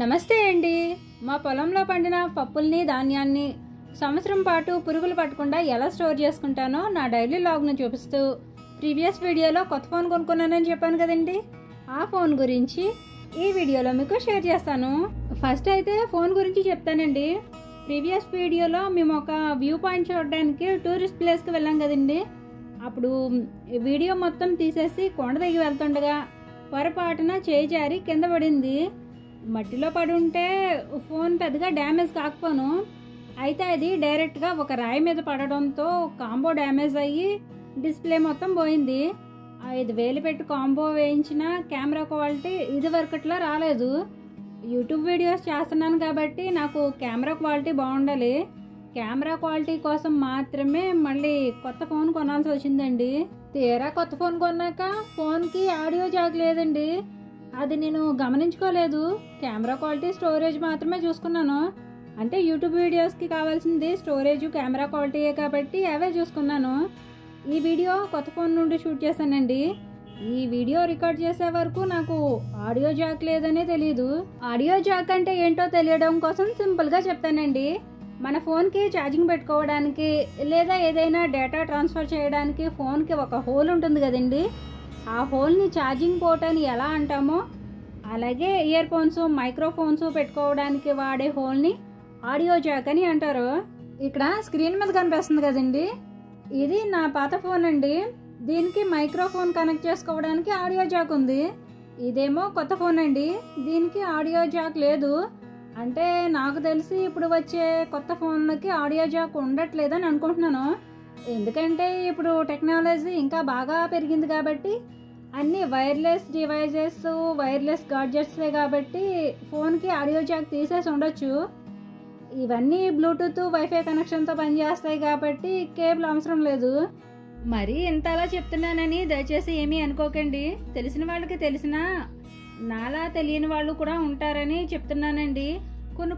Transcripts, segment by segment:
నమస్తే అండి. మా పొలంలో పండిన పప్పుల్ని ధాన్యాన్ని సంవత్సరం పాటు పురుగులు పట్టకుండా ఎలా స్టోర్ చేసుకుంటానో నా డైలీ లాగ్ను చూపిస్తూ ప్రీవియస్ వీడియోలో కొత్త ఫోన్ కొనుక్కున్నానని చెప్పాను కదండి. ఆ ఫోన్ గురించి ఈ వీడియోలో మీకు షేర్ చేస్తాను. ఫస్ట్ అయితే ఫోన్ గురించి చెప్తానండి. ప్రీవియస్ వీడియోలో మేము ఒక వ్యూ పాయింట్ చూడడానికి టూరిస్ట్ ప్లేస్కి వెళ్ళాం కదండి. అప్పుడు వీడియో మొత్తం తీసేసి కొండ దిగి వెళ్తుండగా పొరపాటున చేయి జారి కింద పడింది. మట్టిలో పడి ఉంటే ఫోన్ పెద్దగా డ్యామేజ్ కాకపోను, అయితే అది డైరెక్ట్గా ఒక రాయి మీద పడడంతో కాంబో డ్యామేజ్ అయ్యి డిస్ప్లే మొత్తం పోయింది. 5,000 పెట్టి కాంబో వేయించిన కెమెరా క్వాలిటీ ఇది వరకట్లా రాలేదు. యూట్యూబ్ వీడియోస్ చేస్తున్నాను కాబట్టి నాకు కెమెరా క్వాలిటీ బాగుండాలి. కెమెరా క్వాలిటీ కోసం మాత్రమే మళ్ళీ కొత్త ఫోన్ కొనాల్సి వచ్చిందండి. తీరా కొత్త ఫోన్ కొన్నాక ఫోన్కి ఆడియో జాక్ లేదండి. అది నేను గమనించుకోలేదు. కెమెరా క్వాలిటీ స్టోరేజ్ మాత్రమే చూసుకున్నాను. అంటే యూట్యూబ్ వీడియోస్కి కావాల్సింది స్టోరేజ్ కెమెరా క్వాలిటీయే కాబట్టి అవే చూసుకున్నాను. ఈ వీడియో కొత్త ఫోన్ నుండి షూట్ చేశానండి. ఈ వీడియో రికార్డ్ చేసే వరకు నాకు ఆడియో జాక్ లేదనే తెలియదు. ఆడియో జాక్ అంటే ఏంటో తెలియడం కోసం సింపుల్గా చెప్తానండి. మన ఫోన్కి ఛార్జింగ్ పెట్టుకోవడానికి లేదా ఏదైనా డేటా ట్రాన్స్ఫర్ చేయడానికి ఫోన్కి ఒక హోల్ ఉంటుంది కదండి. ఆ హోల్ని ఛార్జింగ్ పోర్ట్ అని ఎలా అంటామో అలాగే ఇయర్ ఫోన్స్ మైక్రోఫోన్స్ పెట్టుకోవడానికి వాడే హోల్ని ఆడియో జాక్ అని అంటారు. ఇక్కడ స్క్రీన్ మీద కనిపిస్తుంది కదండి, ఇది నా పాత ఫోన్ అండి. దీనికి మైక్రోఫోన్ కనెక్ట్ చేసుకోవడానికి ఆడియో జాక్ ఉంది. ఇదేమో కొత్త ఫోన్ అండి, దీనికి ఆడియో జాక్ లేదు. అంటే నాకు తెలిసి ఇప్పుడు వచ్చే కొత్త ఫోన్లకి ఆడియో జాక్ ఉండట్లేదని అనుకుంటున్నాను. ఎందుకంటే ఇప్పుడు టెక్నాలజీ ఇంకా బాగా పెరిగింది కాబట్టి అన్నీ వైర్లెస్ డివైజెస్ వైర్లెస్ గాడ్జెట్సే కాబట్టి ఫోన్కి ఆడియో జాక్ తీసేసి ఉండొచ్చు. ఇవన్నీ బ్లూటూత్ వైఫై కనెక్షన్తో పనిచేస్తాయి కాబట్టి కేబుల్ అవసరం లేదు. మరి ఇంతలా చెప్తున్నానని దయచేసి ఏమీ అనుకోకండి. తెలిసిన వాళ్ళకి తెలిసినా నాలా తెలియని వాళ్ళు కూడా ఉంటారని చెప్తున్నానండి.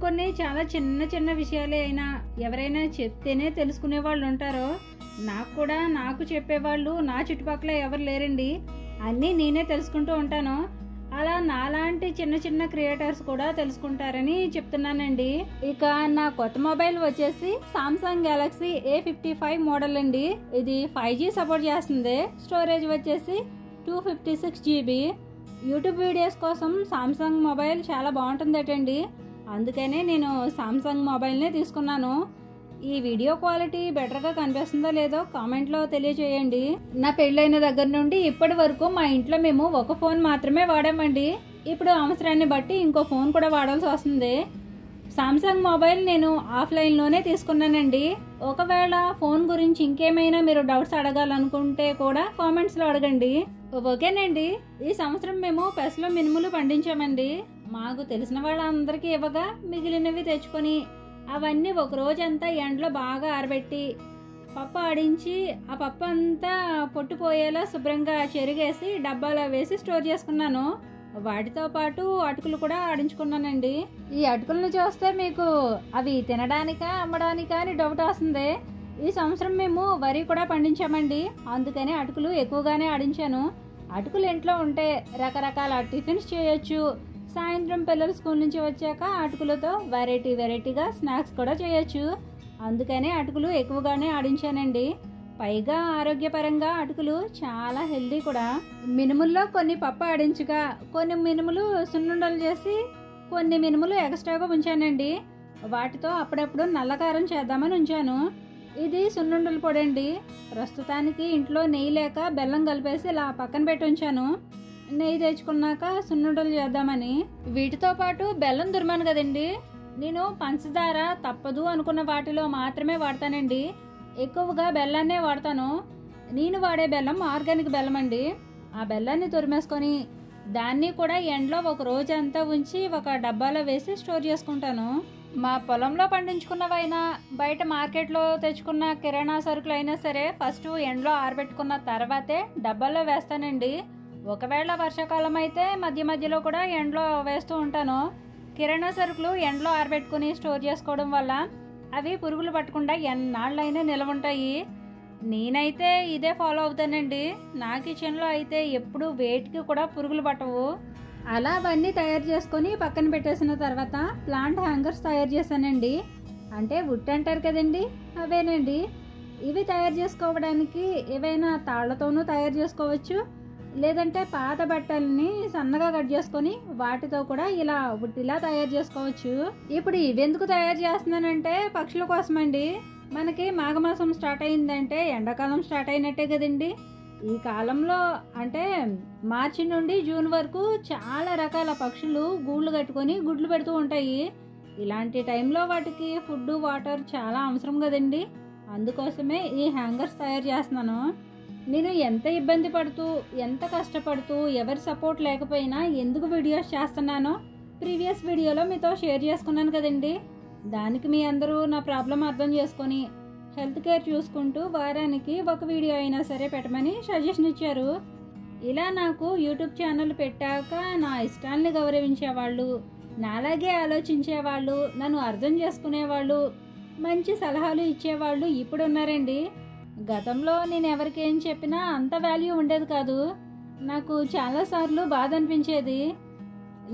కొన్ని చాలా చిన్న చిన్న విషయాలే అయినా ఎవరైనా చెప్తేనే తెలుసుకునే వాళ్ళు ఉంటారో. నాకు చెప్పేవాళ్ళు నా చుట్టుపక్కల ఎవరు లేరండి. అన్నీ నేనే తెలుసుకుంటూ ఉంటాను. అలా నాలాంటి చిన్న చిన్న క్రియేటర్స్ కూడా తెలుసుకుంటారని చెప్తున్నానండి. ఇక నా కొత్త మొబైల్ వచ్చేసి సామ్సంగ్ గెలాక్సీ A55 మోడల్ అండి. ఇది 5G సపోర్ట్ చేస్తుంది. స్టోరేజ్ వచ్చేసి 256 GB. యూట్యూబ్ వీడియోస్ కోసం సామ్సంగ్ మొబైల్ చాలా బాగుంటుందటండి. అందుకనే నేను సామ్సంగ్ మొబైల్నే తీసుకున్నాను. ఈ వీడియో క్వాలిటీ బెటర్గా కనిపిస్తుందో లేదో కామెంట్లో తెలియజేయండి. నా పెళ్ళైన దగ్గర నుండి ఇప్పటి వరకు మా ఇంట్లో మేము ఒక ఫోన్ మాత్రమే వాడామండి. ఇప్పుడు అవసరాన్ని బట్టి ఇంకో ఫోన్ కూడా వాడాల్సి వస్తుంది. సామ్సంగ్ మొబైల్ నేను ఆఫ్లైన్లోనే తీసుకున్నానండి. ఒకవేళ ఫోన్ గురించి ఇంకేమైనా మీరు డౌట్స్ అడగాలనుకుంటే కూడా కామెంట్స్లో అడగండి. ఓకేనండి. ఈ సంవత్సరం మేము పెసలు మినుములు పండించామండి. మాకు తెలిసిన వాళ్ళందరికీ ఇవ్వగా మిగిలినవి తెచ్చుకొని అవన్నీ ఒక రోజంతా ఎండలో బాగా ఆరబెట్టి పప్పు ఆడించి ఆ పప్పు అంతా పొట్టుపోయేలా శుభ్రంగా చెరిగేసి డబ్బాలో వేసి స్టోర్ చేసుకున్నాను. వాటితో పాటు అటుకులు కూడా ఆడించుకున్నానండి. ఈ అటుకులను చూస్తే మీకు అవి తినడానికా అమ్మడానికా అని డౌట్ వస్తుంది. ఈ సంవత్సరం మేము వరి కూడా పండించామండి. అందుకనే అటుకులు ఎక్కువగానే ఆడించాను. అటుకులు ఇంట్లో ఉంటే రకరకాల టిఫిన్స్ చేయొచ్చు. సాయంత్రం పిల్లలు స్కూల్ నుంచి వచ్చాక అటుకులతో వెరైటీగా స్నాక్స్ కూడా చేయొచ్చు. అందుకనే అటుకులు ఎక్కువగానే ఆడించానండి. పైగా ఆరోగ్యపరంగా అటుకులు చాలా హెల్దీ కూడా. మినుముల్లో కొన్ని పప్పు ఆడించగా కొన్ని మినుములు సున్నుండలు చేసి కొన్ని మినుములు ఎక్స్ట్రాగా ఉంచానండి. వాటితో అప్పుడప్పుడు నల్లకారం చేద్దామని ఉంచాను. ఇది సున్నుండల పొడి అండి. ప్రస్తుతానికి ఇంట్లో నెయ్యి లేక బెల్లం కలిపేసి ఇలా పక్కన పెట్టి ఉంచాను. నెయ్యి తెచ్చుకున్నాక సున్నుండలు చేద్దామని. వీటితో పాటు బెల్లం దుర్మాను కదండి. నేను పంచదార తప్పదు అనుకున్న వాటిలో మాత్రమే వాడతానండి. ఎక్కువగా బెల్లాన్నే వాడతాను. నేను వాడే బెల్లం ఆర్గానిక్ బెల్లం అండి. ఆ బెల్లాన్ని తురిమేసుకొని దాన్ని కూడా ఎండలో ఒక రోజంతా ఉంచి ఒక డబ్బాలో వేసి స్టోర్ చేసుకుంటాను. మా పొలంలో పండించుకున్నవైనా బయట మార్కెట్లో తెచ్చుకున్న కిరాణా సరుకులు అయినా సరే ఫస్ట్ ఎండలో ఆరబెట్టుకున్న తర్వాతే డబ్బాలో వేస్తానండి. ఒకవేళ వర్షాకాలం అయితే మధ్యలో కూడా ఎండలో వేస్తూ ఉంటాను. కిరాణా సరుకులు ఎండలో ఆరబెట్టుకుని స్టోర్ చేసుకోవడం వల్ల అవి పురుగులు పట్టకుండా ఎన్నాళ్ళైనా నిలవ ఉంటాయి. నేనైతే ఇదే ఫాలో అవుతానండి. నా కిచెన్లో అయితే ఎప్పుడు వేటికి కూడా పురుగులు పట్టవు. అలా అవన్నీ తయారు చేసుకొని పక్కన పెట్టేసిన తర్వాత ప్లాంట్ హ్యాంగర్స్ తయారు చేశానండి. అంటే వుడ్ అంటారు కదండి, అవేనండి. ఇవి తయారు చేసుకోవడానికి ఏవైనా తాళ్లతోనూ తయారు చేసుకోవచ్చు, లేదంటే పాత బట్టల్ని సన్నగా కట్ చేసుకొని వాటితో కూడా ఇలా తయారు చేసుకోవచ్చు. ఇప్పుడు ఇవెందుకు తయారు చేస్తున్నానంటే పక్షుల కోసమండి. మనకి మాఘమాసం స్టార్ట్ అయిందంటే ఎండాకాలం స్టార్ట్ అయినట్టే కదండి. ఈ కాలంలో అంటే మార్చి నుండి జూన్ వరకు చాలా రకాల పక్షులు గూళ్ళు కట్టుకొని గుడ్లు పెడుతూ ఉంటాయి. ఇలాంటి టైంలో వాటికి ఫుడ్, వాటర్ చాలా అవసరం కదండి. అందుకోసమే ఈ హ్యాంగర్స్ తయారు చేస్తున్నాను. నేను ఎంత ఇబ్బంది పడుతూ, ఎంత కష్టపడుతూ, ఎవరి సపోర్ట్ లేకపోయినా ఎందుకు వీడియోస్ చేస్తున్నానో ప్రీవియస్ వీడియోలో మీతో షేర్ చేసుకున్నాను కదండి. దానికి మీ అందరూ నా ప్రాబ్లం అర్థం చేసుకొని హెల్త్ కేర్ చూసుకుంటూ వారానికి ఒక వీడియో అయినా సరే పెట్టమని సజెషన్ ఇచ్చారు. ఇలా నాకు యూట్యూబ్ ఛానల్ పెట్టాక నా ఇష్టాన్ని గౌరవించేవాళ్ళు, నాలాగే ఆలోచించేవాళ్ళు, నన్ను అర్థం చేసుకునేవాళ్ళు, మంచి సలహాలు ఇచ్చేవాళ్ళు ఇప్పుడు ఉన్నారండి. గతంలో నేను ఎవరికి ఏం చెప్పినా అంత వాల్యూ ఉండేది కాదు. నాకు చాలాసార్లు బాధ అనిపించేది.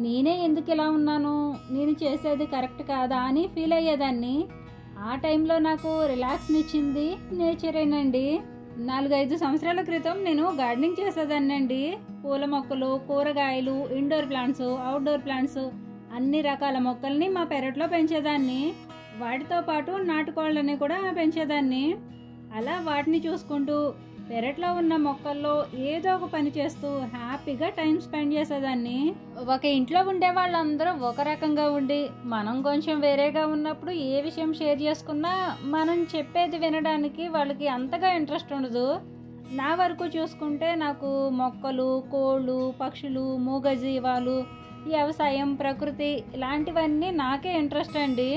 నేనే ఎందుకు ఇలా ఉన్నాను, నేను చేసేది కరెక్ట్ కాదా అని ఫీల్ అయ్యేదాన్ని. ఆ టైంలో నాకు రిలాక్స్నిచ్చింది నేచరేనండి. 4-5 సంవత్సరాల క్రితం నేను గార్డెనింగ్ చేసేదాన్నండి. పూల మొక్కలు, కూరగాయలు, ఇండోర్ ప్లాంట్స్, అవుట్డోర్ ప్లాంట్స్, అన్ని రకాల మొక్కల్ని మా పెరట్లో పెంచేదాన్ని. వాటితో పాటు నాటుకోళ్ళని కూడా పెంచేదాన్ని. అలా వాటిని చూసుకుంటూ పెరట్లో ఉన్న మొక్కల్లో ఏదో ఒక పని చేస్తూ హ్యాపీగా టైం స్పెండ్ చేసేదాన్ని. ఒక ఇంట్లో ఉండే వాళ్ళందరూ ఒక రకంగా ఉండి మనం కొంచెం వేరేగా ఉన్నప్పుడు ఏ విషయం షేర్ చేసుకున్నా మనం చెప్పేది వినడానికి వాళ్ళకి అంతగా ఇంట్రెస్ట్ ఉండదు. నా వరకు చూసుకుంటే నాకు మొక్కలు, కోళ్ళు, పక్షులు, మూగజీవాలు, వ్యవసాయం, ప్రకృతి ఇలాంటివన్నీ నాకే ఇంట్రెస్ట్ అండి.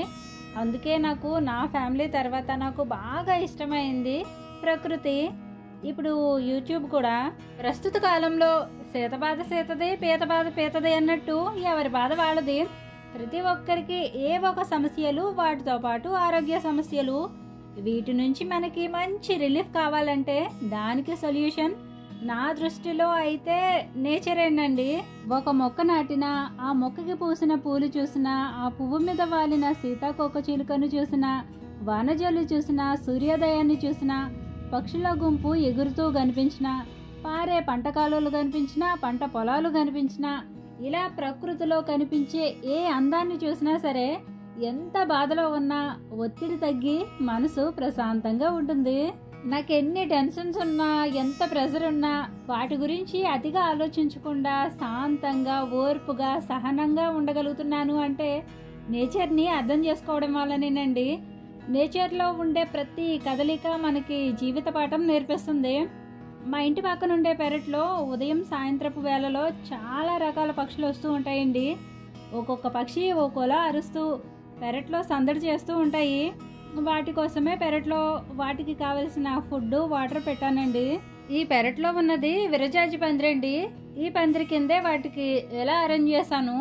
అందుకే నాకు నా ఫ్యామిలీ తర్వాత నాకు బాగా ఇష్టమైంది ప్రకృతి. ఇప్పుడు యూట్యూబ్ కూడా ప్రస్తుత కాలంలో సీత బాధ సీతదే, పీత బాధ పీతదే అన్నట్టు ఎవరి బాధ వాళ్ళది. ప్రతి ఒక్కరికి ఏ ఒక సమస్యలు, వాటితో పాటు ఆరోగ్య సమస్యలు. వీటి నుంచి మనకి మంచి రిలీఫ్ కావాలంటే దానికి సొల్యూషన్ నా దృష్టిలో అయితే నేచరేనండి. ఒక మొక్క నాటినా, ఆ మొక్కకి పూసిన పూలు చూసినా, ఆ పువ్వు మీద వాలిన సీతాకోక చిలుకను చూసినా, వానజల్లు చూసినా, సూర్యోదయాన్ని చూసినా, పక్షుల గుంపు ఎగురుతూ కనిపించినా, పారే పంట కాలువలు కనిపించినా, పంట పొలాలు కనిపించినా, ఇలా ప్రకృతిలో కనిపించే ఏ అందాన్ని చూసినా సరే ఎంత బాధలో ఉన్నా ఒత్తిడి తగ్గి మనసు ప్రశాంతంగా ఉంటుంది. నాకు ఎన్ని టెన్షన్స్ ఉన్నా, ఎంత ప్రెషర్ ఉన్నా వాటి గురించి అతిగా ఆలోచించకుండా శాంతంగా, ఓర్పుగా, సహనంగా ఉండగలుగుతున్నాను అంటే నేచర్ని అర్థం చేసుకోవడం వల్లనేనండి. నేచర్లో ఉండే ప్రతి కదలిక మనకి జీవిత పాఠం నేర్పిస్తుంది. మా ఇంటి పక్కన ఉండే పెరట్లో ఉదయం, సాయంత్రపు వేళలో చాలా రకాల పక్షులు వస్తూ ఉంటాయండి. ఒక్కొక్క పక్షి ఒక్కోలా అరుస్తూ పెరట్లో సందడి చేస్తూ ఉంటాయి. వాటి కోసమే పెరట్లో వాటికి కావలసిన ఫుడ్, వాటర్ పెట్టానండి. ఈ పెరట్లో ఉన్నది విరజాజి పందిరండి. ఈ పందిరి కిందే వాటికి ఎలా అరేంజ్ చేశాను.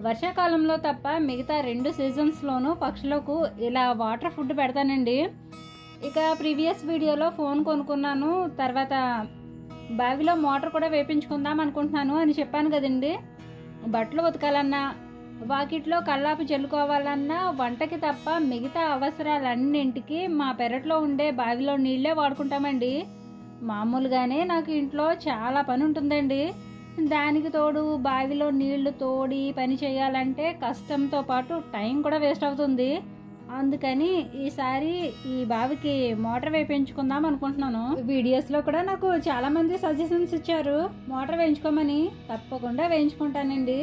వర్షాకాలంలో తప్ప మిగతా 2 సీజన్స్లోనూ పక్షులకు ఇలా వాటర్ ఫుడ్ పెడతానండి. ఇక ప్రీవియస్ వీడియోలో ఫోన్ కొనుక్కున్నాను, తర్వాత బావిలో మోటార్ కూడా వేపించుకుందాం అనుకుంటున్నాను అని చెప్పాను కదండి. బట్టలు ఉతకాలన్నా, వాకిట్లో కల్లాపు చల్లుకోవాలన్నా, వంటకి తప్ప మిగతా అవసరాలన్నింటికి మా పెరట్లో ఉండే బావిలో నీళ్ళే వాడుకుంటామండి. మామూలుగానే నాకు ఇంట్లో చాలా పని ఉంటుందండి. దానికి తోడు బావిలో నీళ్లు తోడి పని చేయాలంటే కష్టంతో పాటు టైం కూడా వేస్ట్ అవుతుంది. అందుకని ఈసారి ఈ బావికి మోటార్ వేయించుకుందాం అనుకుంటున్నాను. వీడియోస్లో కూడా నాకు చాలా మంది సజెషన్స్ ఇచ్చారు మోటార్ వేయించుకోమని. తప్పకుండా వేయించుకుంటానండి.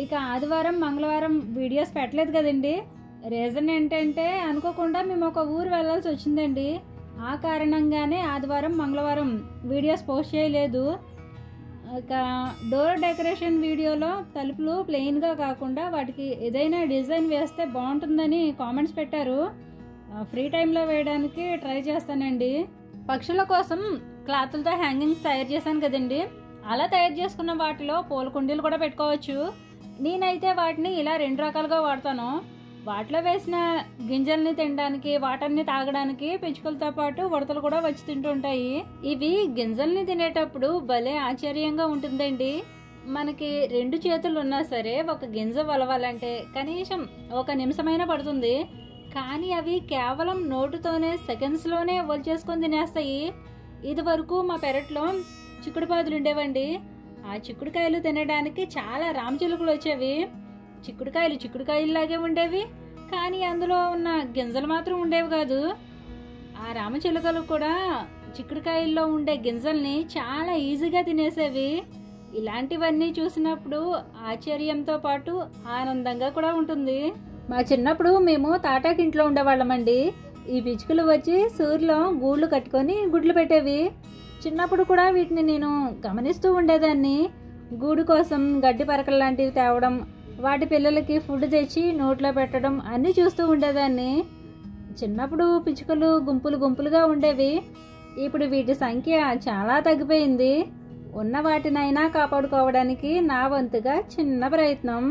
ఇక ఆదివారం, మంగళవారం వీడియోస్ పెట్టలేదు కదండి. రీజన్ ఏంటంటే అనుకోకుండా మేము ఒక ఊరు వెళ్ళాల్సి వచ్చిందండి. ఆ కారణంగానే ఆదివారం, మంగళవారం వీడియోస్ పోస్ట్ చేయలేదు. ఇక డోర్ డెకరేషన్ వీడియోలో తలుపులు ప్లెయిన్గా కాకుండా వాటికి ఏదైనా డిజైన్ వేస్తే బాగుంటుందని కామెంట్స్ పెట్టారు. ఫ్రీ టైంలో వేయడానికి ట్రై చేస్తానండి. పక్షుల కోసం క్లాతులతో హ్యాంగింగ్స్ తయారు చేశాను కదండి. అలా తయారు చేసుకున్న వాటిలో పూల కుండీలు కూడా పెట్టుకోవచ్చు. నేనైతే వాటిని ఇలా 2 రకాలుగా వాడతాను. వాటిలో వేసిన గింజల్ని తినడానికి, వాటర్ని తాగడానికి పిచ్చుకలతో పాటు ఉడతలు కూడా వచ్చి తింటుంటాయి. ఇవి గింజల్ని తినేటప్పుడు భలే ఆశ్చర్యంగా ఉంటుందండి. మనకి 2 చేతులు ఉన్నా సరే ఒక గింజ వలవాలంటే కనీసం 1 నిమిషమైనా పడుతుంది. కానీ అవి కేవలం నోటుతోనే సెకండ్స్లోనే ఒలిచేసుకొని తినేస్తాయి. ఇది వరకు మా పెరట్లో చిక్కుడుపాదులు ఉండేవండి. ఆ చిక్కుడుకాయలు తినడానికి చాలా రామచిలుకలు వచ్చేవి. చిక్కుడుకాయలాగే ఉండేవి, కానీ అందులో ఉన్న గింజలు మాత్రం ఉండేవి కాదు. ఆ రామచిలుకలు కూడా చిక్కుడుకాయల్లో ఉండే గింజల్ని చాలా ఈజీగా తినేసేవి. ఇలాంటివన్నీ చూసినప్పుడు ఆశ్చర్యంతో పాటు ఆనందంగా కూడా ఉంటుంది. మా చిన్నప్పుడు మేము తాటాకింట్లో ఉండేవాళ్ళమండి. ఈ పిచ్చుకలు వచ్చి సూర్యులో గూళ్ళు కట్టుకొని గుడ్లు పెట్టేవి. చిన్నప్పుడు కూడా వీటిని నేను గమనిస్తూ ఉండేదాన్ని. గూడు కోసం గడ్డి పరకలు లాంటివి తేవడం, వాటి పిల్లలకి ఫుడ్ తెచ్చి నోట్లో పెట్టడం అన్నీ చూస్తూ ఉండేదాన్ని. చిన్నప్పుడు పిచ్చుకలు గుంపులుగా ఉండేవి. ఇప్పుడు వీటి సంఖ్య చాలా తగ్గిపోయింది. ఉన్న వాటినైనా కాపాడుకోవడానికి నా వంతుగా చిన్న ప్రయత్నం.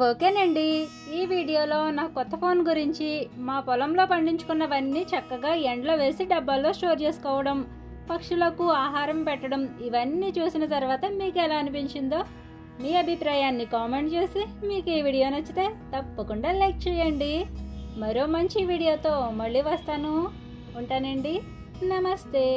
ఓకేనండి, ఈ వీడియోలో నా కొత్త ఫోన్ గురించి, మా పొలంలో పండించుకున్నవన్నీ చక్కగా ఎండలో వేసి డబ్బాల్లో స్టోర్ చేసుకోవడం, పక్షులకు ఆహారం పెట్టడం, ఇవన్నీ చూసిన తర్వాత మీకు ఎలా అనిపించిందో మీ అభిప్రాయాన్ని కామెంట్ చేసి, మీకు ఈ వీడియో నచ్చితే తప్పకుండా లైక్ చేయండి. మరో మంచి వీడియోతో మళ్ళీ వస్తాను. ఉంటానండి. నమస్తే.